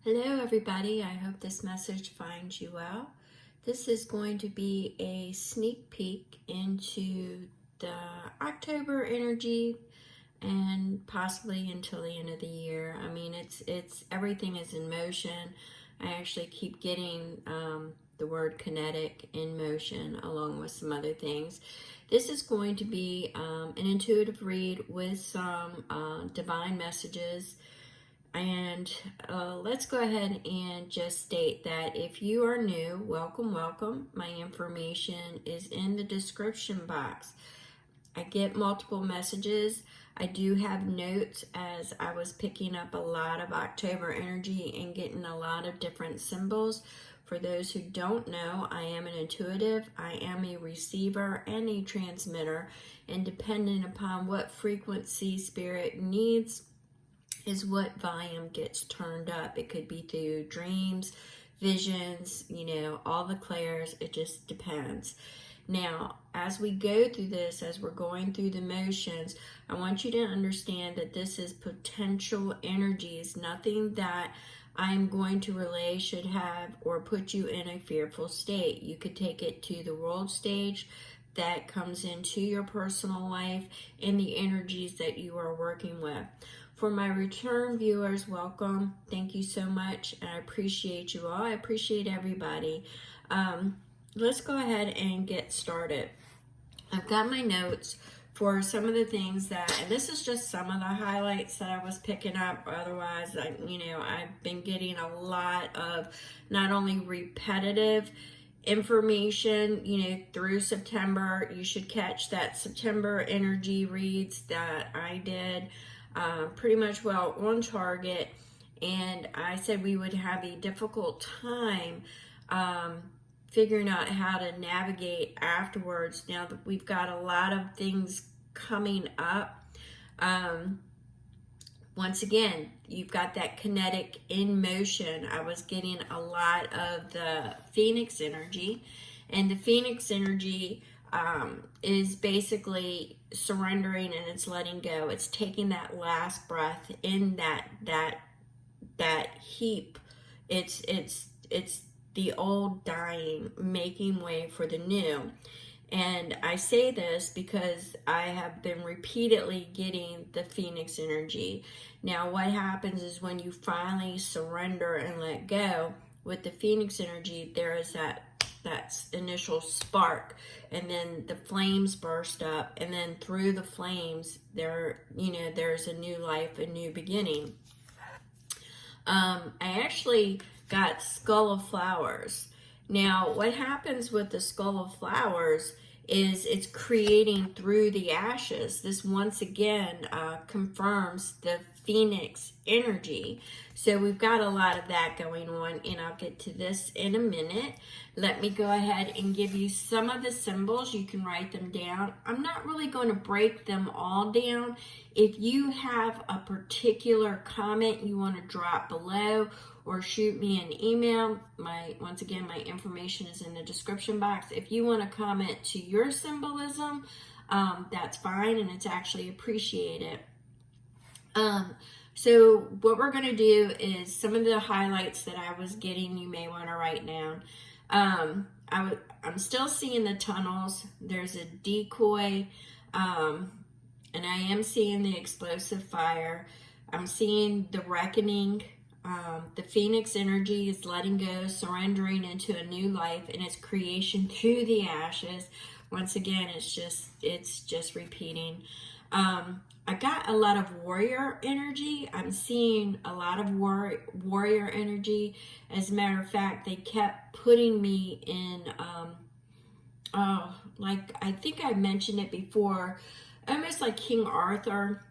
Hello everybody, I hope this message finds you well. This is going to be a sneak peek into the October energy and possibly until the end of the year. I mean, it's everything is in motion. I actually keep getting the word kinetic in motion along with some other things. This is going to be an intuitive read with some divine messages. And let's go ahead and just state that if you are new, welcome, welcome. My information is in the description box. I get multiple messages. I do have notes as I was picking up a lot of October energy and getting a lot of different symbols. For those who don't know, I am an intuitive, I am a receiver and a transmitter, and depending upon what frequency spirit needs is what volume gets turned up. It could be through dreams, visions, all the clairs. It just depends. Now, as we go through this, as we're going through the motions, I want you to understand that this is potential energies. Nothing that I'm going to relay should have or put you in a fearful state. You could take it to the world stage that comes into your personal life and the energies that you are working with. For my return viewers, welcome. Thank you so much. I appreciate you all. I appreciate everybody. Let's go ahead and get started. I've got my notes for some of the things that, and this is just some of the highlights that I was picking up. Otherwise, I've been getting a lot of not only repetitive information, through September. You should catch that September energy reads that I did. Pretty much well on target, and I said we would have a difficult time figuring out how to navigate afterwards. Now that we've got a lot of things coming up, once again, you've got that kinetic in motion. I was getting a lot of the Phoenix energy, and the Phoenix energy is basically surrendering, and it's letting go. It's taking that last breath in that heap. It's the old dying, making way for the new. And I say this because I have been repeatedly getting the Phoenix energy. Now, what happens is when you finally surrender and let go with the Phoenix energy, there is that initial spark, and then the flames burst up, and then through the flames there's a new life, a new beginning. I actually got Skull of Flowers. Now, what happens with the Skull of Flowers is it's creating through the ashes. This once again confirms the Phoenix energy. So we've got a lot of that going on, and I'll get to this in a minute. Let me go ahead and give you some of the symbols. You can write them down. I'm not really going to break them all down. If you have a particular comment you want to drop below or shoot me an email, once again, my information is in the description box. If you want to comment to your symbolism, that's fine, and it's actually appreciated. So what we're going to do is some of the highlights that I was getting, you may want to write down. I'm still seeing the tunnels. There's a decoy, and I am seeing the explosive fire. I'm seeing the reckoning. The Phoenix energy is letting go, surrendering into a new life, and its creation through the ashes. Once again, it's just repeating. I got a lot of warrior energy. I'm seeing a lot of warrior energy. As a matter of fact, they kept putting me in, like I think I mentioned it before, almost like King Arthur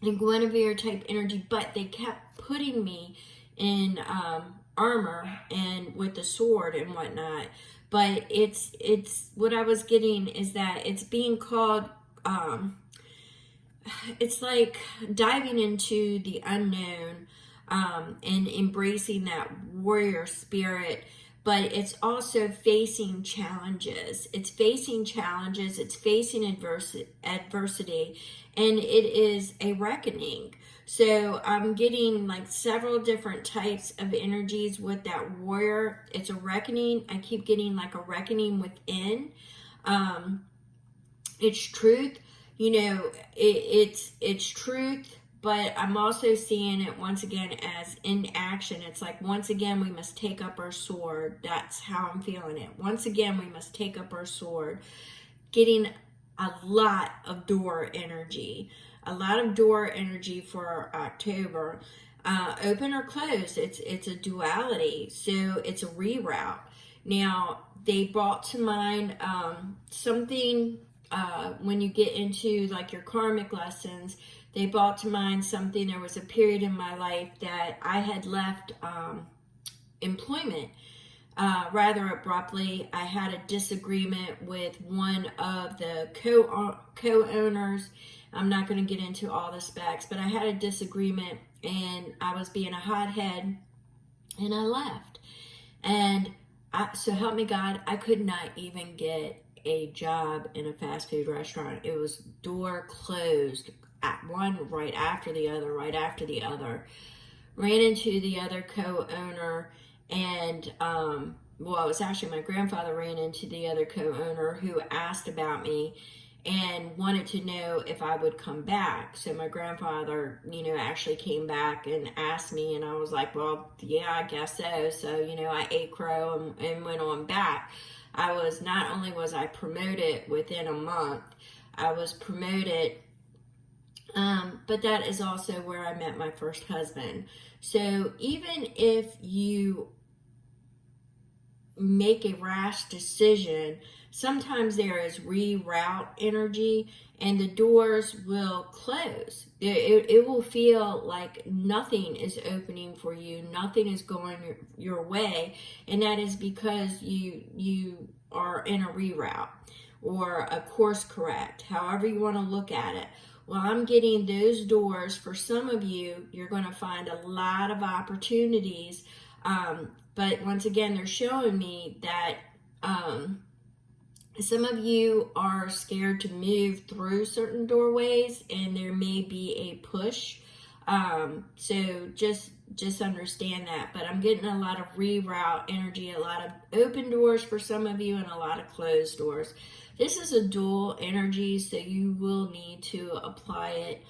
and Guinevere type energy, but they kept putting me in armor and with the sword and whatnot. But it's what I was getting is that it's being called, it's like diving into the unknown and embracing that warrior spirit, but it's also facing challenges. It's facing challenges, it's facing adversity, and it is a reckoning. So I'm getting like several different types of energies with that warrior. It's a reckoning. I keep getting like a reckoning within. It's truth. You know, it's truth, but I'm also seeing it once again as in action. It's like, once again, we must take up our sword. That's how I'm feeling it. Once again, we must take up our sword. Getting a lot of door energy. A lot of door energy for October. Open or close. It's a duality. So it's a reroute. Now, they brought to mind something when you get into like your karmic lessons. They brought to mind something. There was a period in my life that I had left employment rather abruptly. I had a disagreement with one of the co-owners. I'm not going to get into all the specs, but I had a disagreement and I was being a hothead and I left. And so help me God, I could not even get a job in a fast food restaurant. It was door closed, at one right after the other, right after the other. Ran into the other co-owner, and well, it was actually my grandfather ran into the other co-owner who asked about me and wanted to know if I would come back. So my grandfather, actually came back and asked me, and I was like, well, yeah, I guess so. So, I ate crow and went on back. Not only was I promoted within a month, I was promoted, but that is also where I met my first husband. So even if you make a rash decision, sometimes there is reroute energy and the doors will close. It will feel like nothing is opening for you, nothing is going your way, and that is because you are in a reroute or a course correct, however you want to look at it. Well, I'm getting those doors. For some of you, you're going to find a lot of opportunities. But once again, they're showing me that some of you are scared to move through certain doorways and there may be a push. So just understand that. But I'm getting a lot of reroute energy, a lot of open doors for some of you and a lot of closed doors. This is a dual energy, so you will need to apply it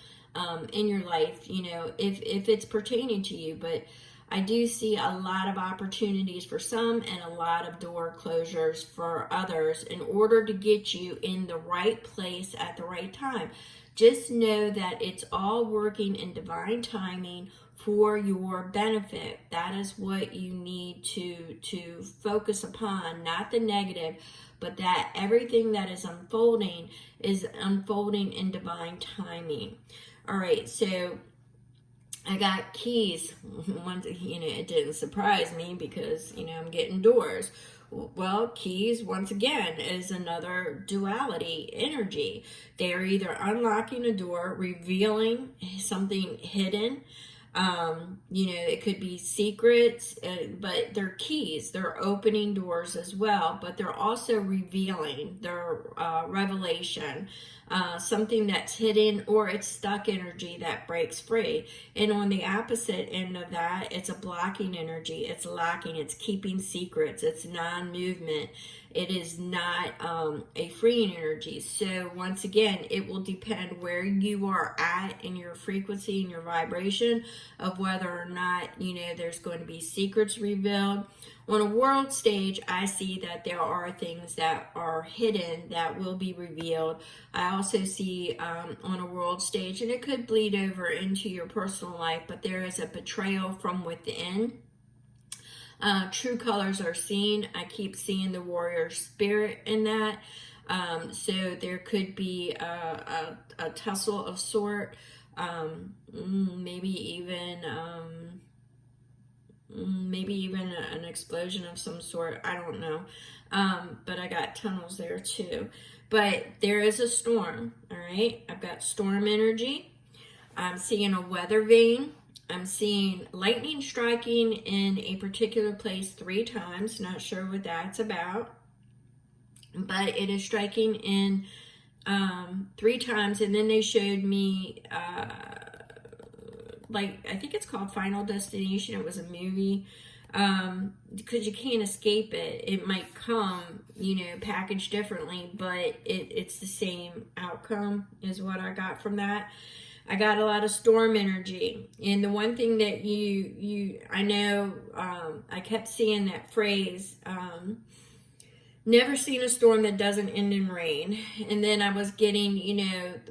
in your life, if it's pertaining to you. But I do see a lot of opportunities for some and a lot of door closures for others in order to get you in the right place at the right time. Just know that it's all working in divine timing for your benefit. That is what you need to focus upon, not the negative, but that everything that is unfolding in divine timing. All right, so I got keys. It didn't surprise me because, I'm getting doors. Well, keys, once again, is another duality energy. They are either unlocking a door, revealing something hidden. It could be secrets, but they're keys. They're opening doors as well, but they're also revealing their revelation, something that's hidden, or it's stuck energy that breaks free. And on the opposite end of that, it's a blocking energy. It's locking. It's keeping secrets. It's non-movement. It is not a freeing energy. So once again, it will depend where you are at in your frequency and your vibration of whether or not, there's going to be secrets revealed. On a world stage, I see that there are things that are hidden that will be revealed. I also see on a world stage, and it could bleed over into your personal life, but there is a betrayal from within. True colors are seen. I keep seeing the warrior spirit in that. So there could be a tussle of sort, maybe even an explosion of some sort. I don't know. But I got tunnels there too. But there is a storm. All right. I've got storm energy. I'm seeing a weather vane. I'm seeing lightning striking in a particular place 3 times. Not sure what that's about. But it is striking in 3 times. And then they showed me like, I think it's called Final Destination. It was a movie. Because you can't escape it. It might come, packaged differently, but it's the same outcome is what I got from that. I got a lot of storm energy. And the one thing that I know, I kept seeing that phrase, never seen a storm that doesn't end in rain. And then I was getting,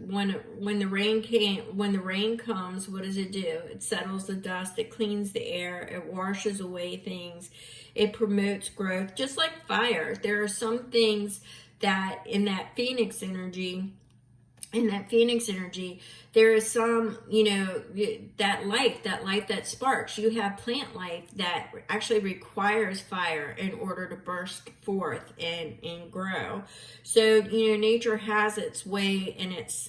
when the rain comes, what does it do? It settles the dust, it cleans the air, it washes away things, it promotes growth, just like fire. There are some things that in that phoenix energy, there is some, that life that sparks. You have plant life that actually requires fire in order to burst forth and grow. So, nature has its way, and it's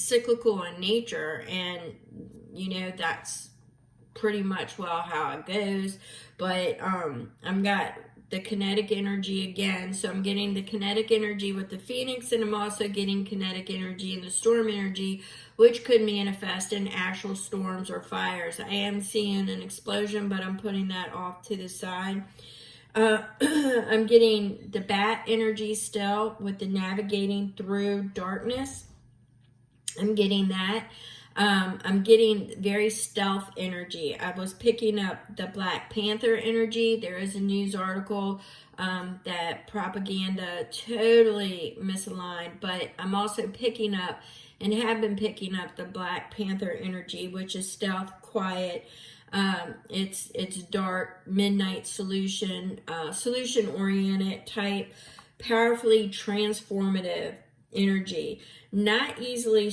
cyclical in nature, and, that's pretty much how it goes. But I've got the kinetic energy again. So I'm getting the kinetic energy with the phoenix, and I'm also getting kinetic energy in the storm energy, which could manifest in actual storms or fires. I am seeing an explosion, but I'm putting that off to the side. I'm getting the bat energy still with the navigating through darkness. I'm getting that. I'm getting very stealth energy. I was picking up the Black Panther energy. There is a news article that propaganda totally misaligned, but I'm also picking up and have been picking up the Black Panther energy, which is stealth, quiet. It's dark, midnight solution oriented type, powerfully transformative energy. Not easily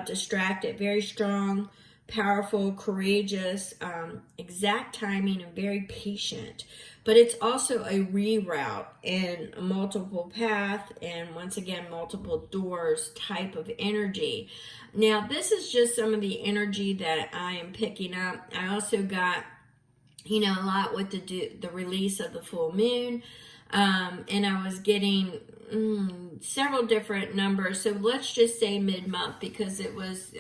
distracted, very strong, powerful, courageous, exact timing, and very patient. But it's also a reroute and a multiple path, and once again, multiple doors type of energy. Now, this is just some of the energy that I am picking up. I also got, a lot with the release of the full moon. And I was getting several different numbers. So let's just say mid-month, because it was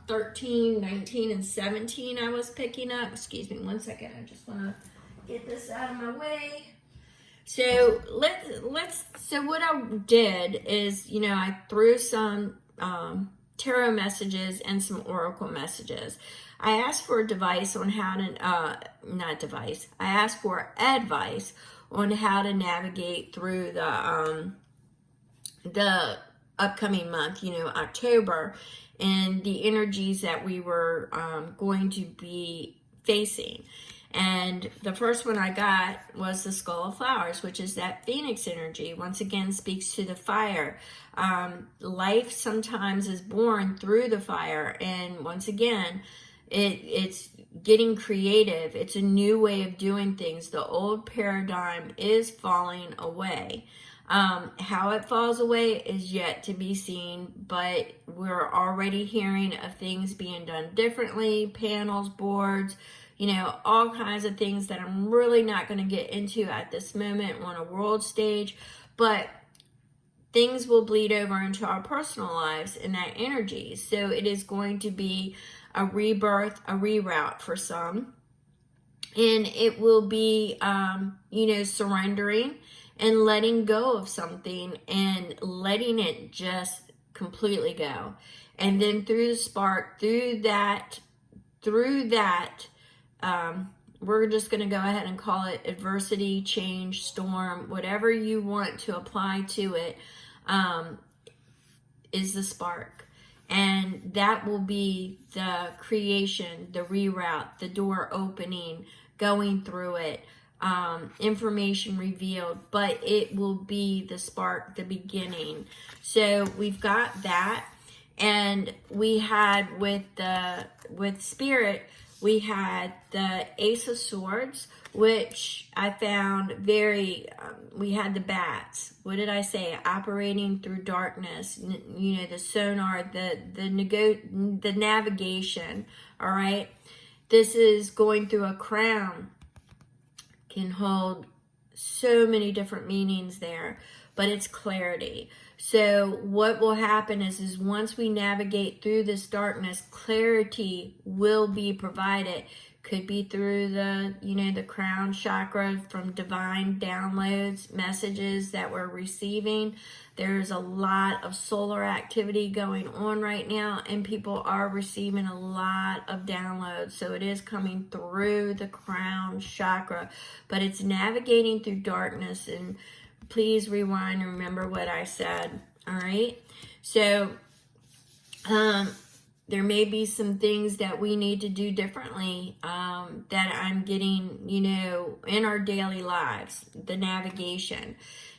13, 19, and 17 I was picking up. Excuse me one second. I just want to get this out of my way. So so what I did is, I threw some tarot messages and some oracle messages. I asked for advice on how to, I asked for advice on how to navigate through the upcoming month, October, and the energies that we were going to be facing. And the first one I got was the Skull of Flowers, which is that Phoenix energy. Once again, speaks to the fire. Life sometimes is born through the fire, and once again, it's getting creative. It's a new way of doing things. The old paradigm is falling away. How it falls away is yet to be seen, but we're already hearing of things being done differently, panels, boards, all kinds of things that I'm really not going to get into at this moment on a world stage, but things will bleed over into our personal lives in that energy. So it is going to be a rebirth, a reroute for some. And it will be, surrendering and letting go of something and letting it just completely go. And then through the spark, through that, we're just going to go ahead and call it adversity, change, storm, whatever you want to apply to it, is the spark. And that will be the creation, the reroute, the door opening, going through it, information revealed, but it will be the spark, the beginning. So we've got that. And we had with Spirit, we had the Ace of Swords, which I found very, we had the bats. What did I say? Operating through darkness, the sonar, the navigation, all right? This is going through a crown, can hold so many different meanings there, but it's clarity. So what will happen is once we navigate through this darkness, clarity will be provided. Could be through the, the crown chakra, from divine downloads, messages that we're receiving. There's a lot of solar activity going on right now, and people are receiving a lot of downloads. So it is coming through the crown chakra, but it's navigating through darkness. And please rewind and remember what I said. All right. So, there may be some things that we need to do differently, that I'm getting, in our daily lives, the navigation.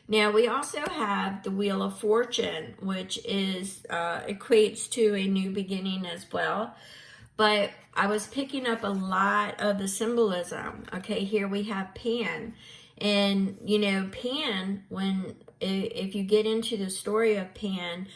Now, we also have the Wheel of Fortune, which equates to a new beginning as well. But I was picking up a lot of the symbolism. Okay, here we have Pan. And, Pan, if you get into the story of Pan,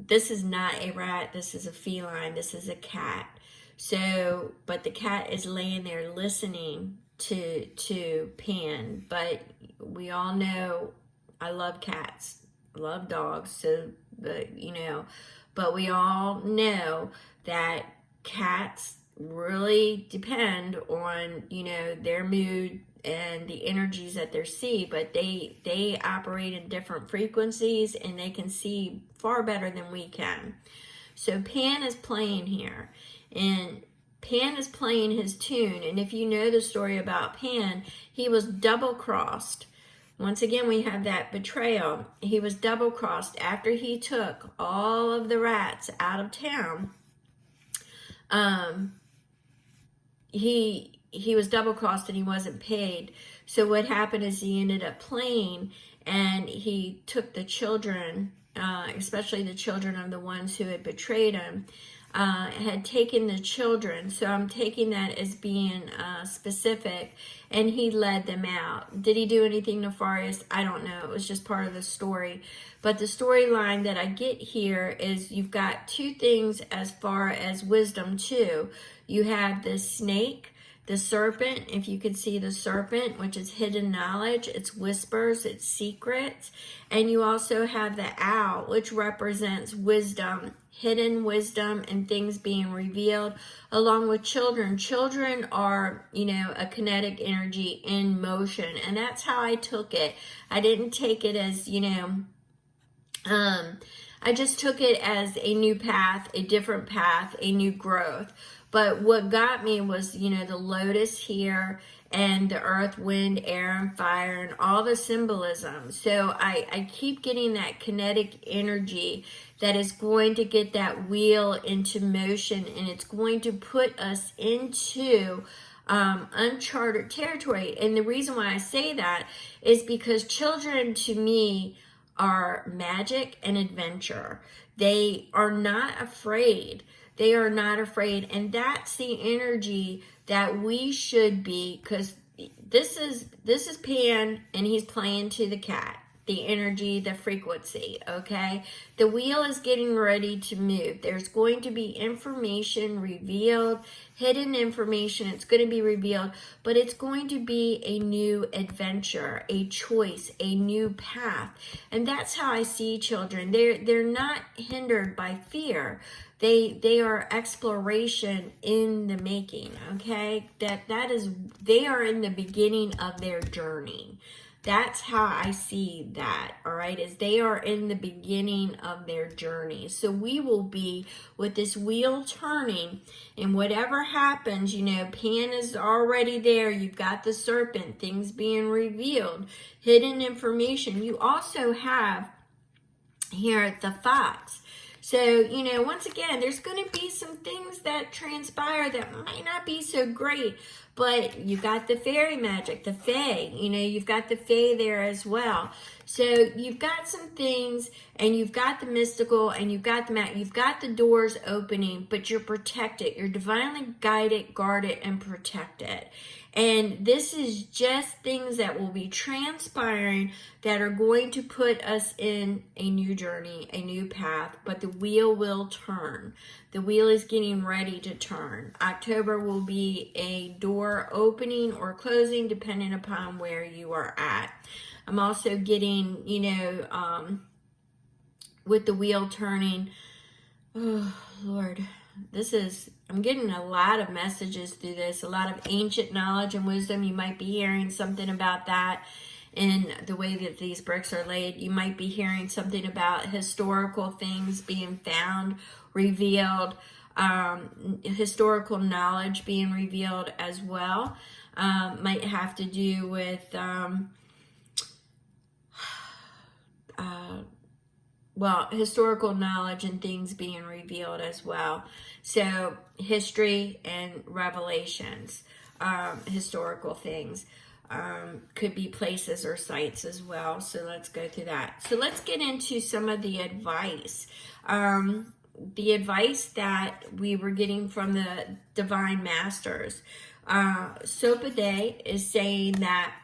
this is not a rat, this is a feline, this is a cat. So, but the cat is laying there listening to Pan. But we all know I love cats, love dogs, so, but we all know that cats really depend on, their mood and the energies that they see, but they operate in different frequencies, and they can see far better than we can. So Pan is playing here, and Pan is playing his tune. And if you know the story about Pan, he was double-crossed. Once again, we have that betrayal. He was double-crossed after he took all of the rats out of town. He was double-crossed and he wasn't paid. So what happened is he ended up playing, and he took the children, especially the children of the ones who had betrayed him, had taken the children. So I'm taking that as being specific, and he led them out. Did he do anything nefarious? I don't know. It was just part of the story. But the storyline that I get here is you've got two things as far as wisdom too. You have the snake, the serpent, if you could see the serpent, which is hidden knowledge, it's whispers, it's secrets. And you also have the owl, which represents wisdom, hidden wisdom, and things being revealed, along with children. Children are, a kinetic energy in motion. And that's how I took it. I didn't take it as, I just took it as a new path, a different path, a new growth. But what got me was, the lotus here, and the earth, wind, air, and fire, and all the symbolism. So I keep getting that kinetic energy that is going to get that wheel into motion, and it's going to put us into uncharted territory. And the reason why I say that is because children, to me, are magic and adventure. They are not afraid. They are not afraid. And that's the energy that we should be, because this is Pan, and he's playing to the cat. The energy, the frequency, okay? The wheel is getting ready to move. There's going to be information revealed, hidden information. It's going to be revealed, but it's going to be a new adventure, a choice, a new path. And that's how I see children. They're not hindered by fear. They are exploration in the making, okay? They are in the beginning of their journey. That's how I see that, all right, is they are in the beginning of their journey. So we will be with this wheel turning, and whatever happens, Pan is already there. You've got the serpent, things being revealed, hidden information. You also have here the fox. So, once again, there's going to be some things that transpire that might not be so great, but you got the fairy magic, the fae, you've got the fae there as well. So you've got some things, and you've got the mystical, and you've got you've got the doors opening, but you're protected. You're divinely guided, guarded, and protected. And this is just things that will be transpiring that are going to put us in a new journey, a new path, but the wheel will turn. The wheel is getting ready to turn. October will be a door opening or closing depending upon where you are at. I'm also getting, with the wheel turning. Oh, Lord. I'm getting a lot of messages through this, a lot of ancient knowledge and wisdom. You might be hearing something about that in the way that these bricks are laid. You might be hearing something about historical things being found, revealed, historical knowledge being revealed as well. Might have to do with historical knowledge and things being revealed as well. So history and revelations, historical things, could be places or sites as well. So let's go through that. So let's get into some of the advice. The advice that we were getting from the Divine Masters. Sopade is saying that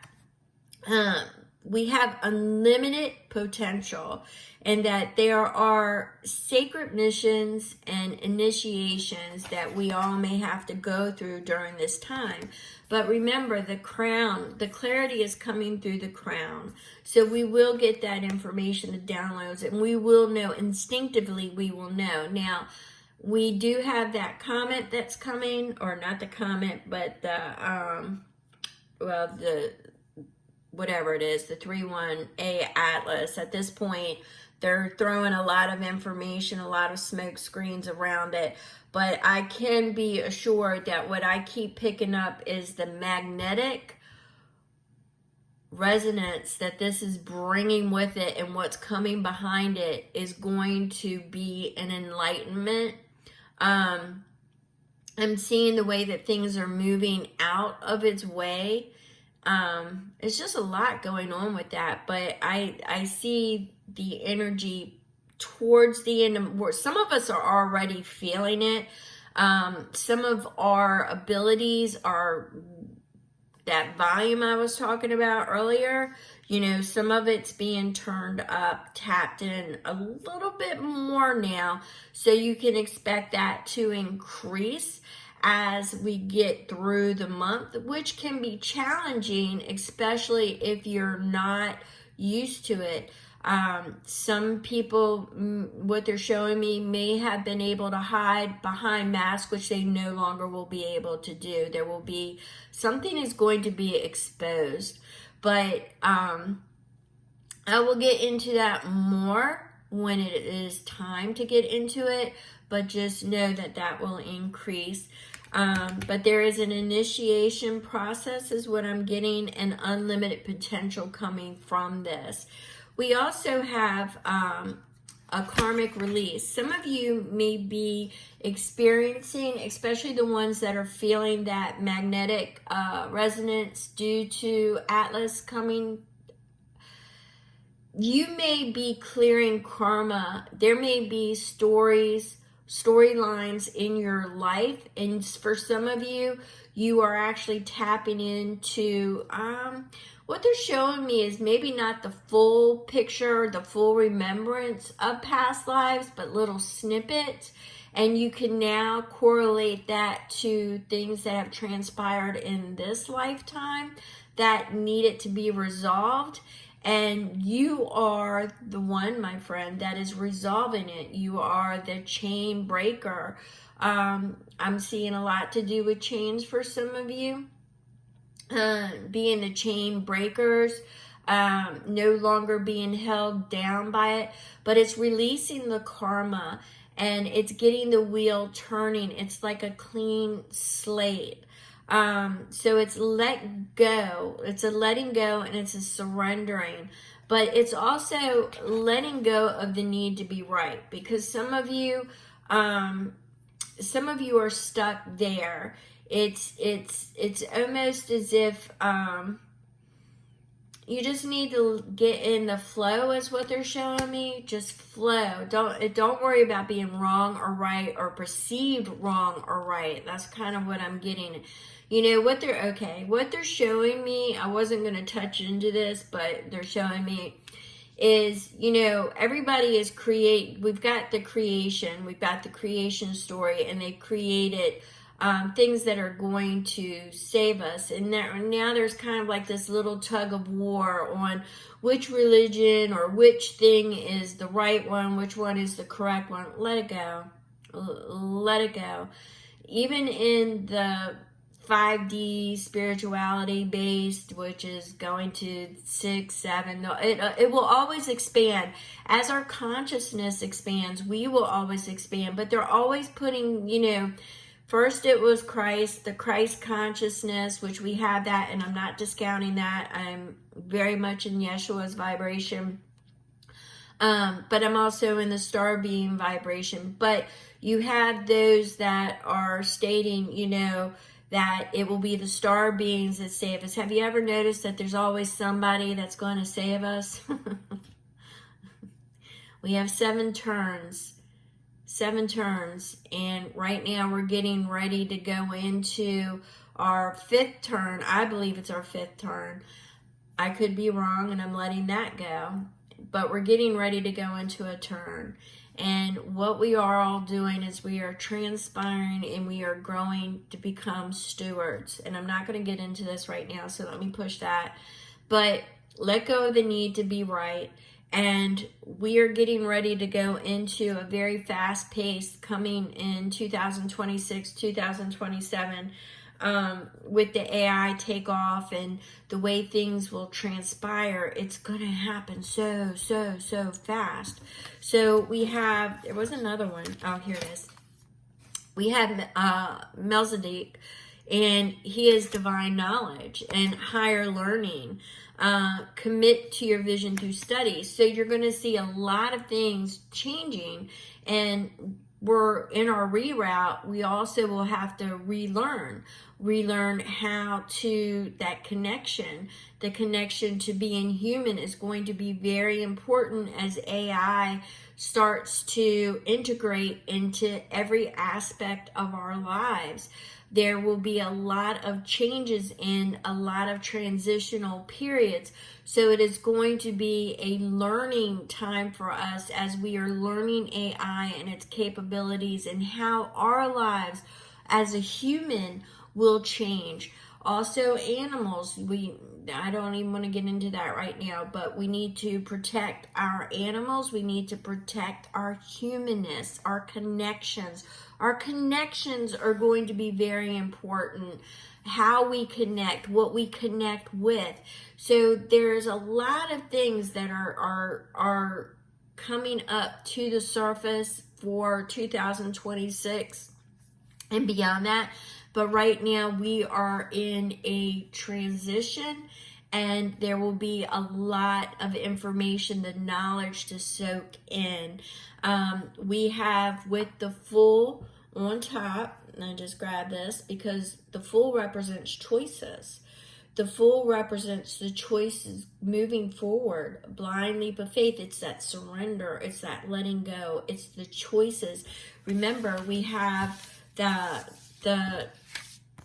we have unlimited potential, and that there are sacred missions and initiations that we all may have to go through during this time. But remember, the crown, the clarity is coming through the crown. So we will get that information, the downloads, and we will know instinctively, we will know. Now, we do have that comment that's coming, or not the comment, but the whatever it is, the 3-1A Atlas. At this point, they're throwing a lot of information, a lot of smoke screens around it. But I can be assured that what I keep picking up is the magnetic resonance that this is bringing with it, and what's coming behind it is going to be an enlightenment. I'm seeing the way that things are moving out of its way. It's just a lot going on with that, but I see the energy towards the end of, some of us are already feeling it. Some of our abilities are that volume I was talking about earlier. You know, some of it's being turned up, tapped in a little bit more now. So you can expect that to increase as we get through the month, which can be challenging, especially if you're not used to it. Some people, what they're showing me, may have been able to hide behind masks, which they no longer will be able to do. There will be, something is going to be exposed. But I will get into that more when it is time to get into it. But just know that that will increase. But there is an initiation process is what I'm getting, and unlimited potential coming from this. We also have a karmic release. Some of you may be experiencing, especially the ones that are feeling that magnetic resonance due to Atlas coming. You may be clearing karma. There may be storylines in your life, and for some of you, you are actually tapping into what they're showing me is maybe not the full picture, the full remembrance of past lives, but little snippets. And you can now correlate that to things that have transpired in this lifetime that needed to be resolved. And you are the one, my friend, that is resolving it. You are the chain breaker. I'm seeing a lot to do with chains for some of you. Being the chain breakers, no longer being held down by it, but it's releasing the karma, and it's getting the wheel turning. It's like a clean slate. So it's let go. It's a letting go, and it's a surrendering, but it's also letting go of the need to be right, because some of you are stuck there. It's almost as if you just need to get in the flow, is what they're showing me. Just flow. Don't worry about being wrong or right, or perceived wrong or right. That's kind of what I'm getting. You know what they're showing me. I wasn't going to touch into this, but they're showing me is, you know, everybody is we've got the creation story, and they created things that are going to save us. And now there's kind of like this little tug of war on which religion or which thing is the right one, which one is the correct one. Let it go. Let it go. Even in the 5D spirituality based, which is going to 6, 7, it will always expand. As our consciousness expands, we will always expand. But they're always putting, first it was Christ, the Christ consciousness, which we have that, and I'm not discounting that. I'm very much in Yeshua's vibration. But I'm also in the star being vibration. But you have those that are stating, that it will be the star beings that save us. Have you ever noticed that there's always somebody that's going to save us? We have 7 turns. 7 turns. And right now we're getting ready to go into our 5th turn. I believe it's our 5th turn. I could be wrong, and I'm letting that go. But we're getting ready to go into a turn. And what we are all doing is we are transpiring and we are growing to become stewards. And I'm not going to get into this right now, so let me push that. But let go of the need to be right. And we are getting ready to go into a very fast pace coming in 2026, 2027. With the AI takeoff and the way things will transpire, it's going to happen so fast. So we have, there was another one. Oh, here it is. We have Melchizedek, and he is divine knowledge and higher learning. Commit to your vision through study. So you're going to see a lot of things changing, and we're in our reroute. We also will have to relearn how to, that connection, the connection to being human is going to be very important as AI starts to integrate into every aspect of our lives. There will be a lot of changes in a lot of transitional periods. So it is going to be a learning time for us as we are learning AI and its capabilities and how our lives as a human will change. Also, animals, I don't even want to get into that right now, but we need to protect our animals. We need to protect our humanness, our connections. Our connections are going to be very important. How we connect, what we connect with. So there's a lot of things that are coming up to the surface for 2026 and beyond that. But right now we are in a transition, and there will be a lot of information, the knowledge to soak in. We have with the Fool on top, and I just grab this because the Fool represents choices. The Fool represents the choices moving forward, blind leap of faith. It's that surrender. It's that letting go. It's the choices. Remember, we have the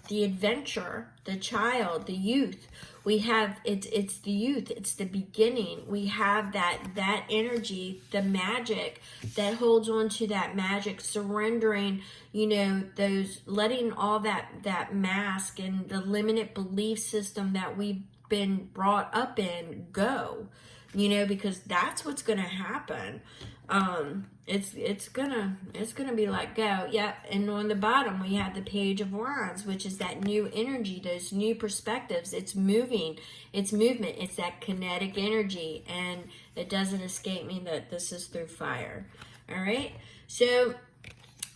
adventure, the child, the youth. We have, it's the youth, it's the beginning. We have that energy, the magic that holds on to that magic, surrendering, those, letting all that mask and the limited belief system that we've been brought up in go, because that's what's going to happen. It's gonna be like go. Yep. And on the bottom we have the Page of Wands, which is that new energy, those new perspectives. It's moving, it's movement, it's that kinetic energy, and it doesn't escape me that this is through fire. All right, so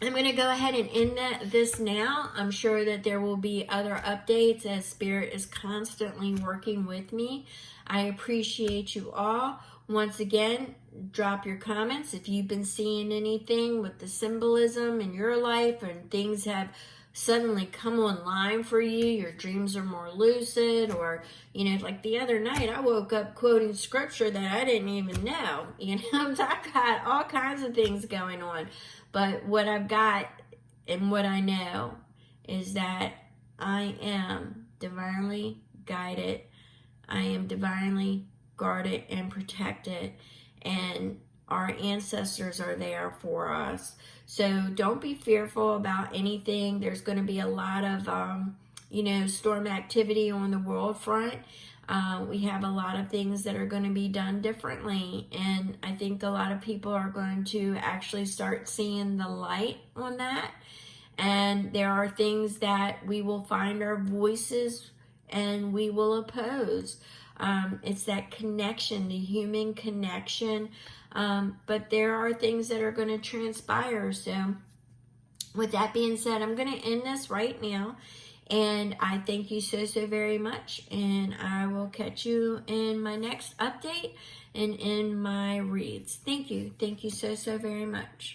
I'm going to go ahead and end this now. I'm sure that there will be other updates as Spirit is constantly working with me. I appreciate you all. Once again, drop your comments if you've been seeing anything with the symbolism in your life and things have suddenly come online for you. Your dreams are more lucid, or, like the other night, I woke up quoting scripture that I didn't even know. I've got all kinds of things going on. But what I've got and what I know is that I am divinely guided. I am divinely guarded and protected. And our ancestors are there for us. So don't be fearful about anything. There's going to be a lot of, storm activity on the world front. We have a lot of things that are going to be done differently. And I think a lot of people are going to actually start seeing the light on that. And there are things that we will find our voices and we will oppose. It's that connection, the human connection. But there are things that are going to transpire. So with that being said, I'm going to end this right now. And I thank you so, so very much. And I will catch you in my next update and in my reads. Thank you. Thank you so, so very much.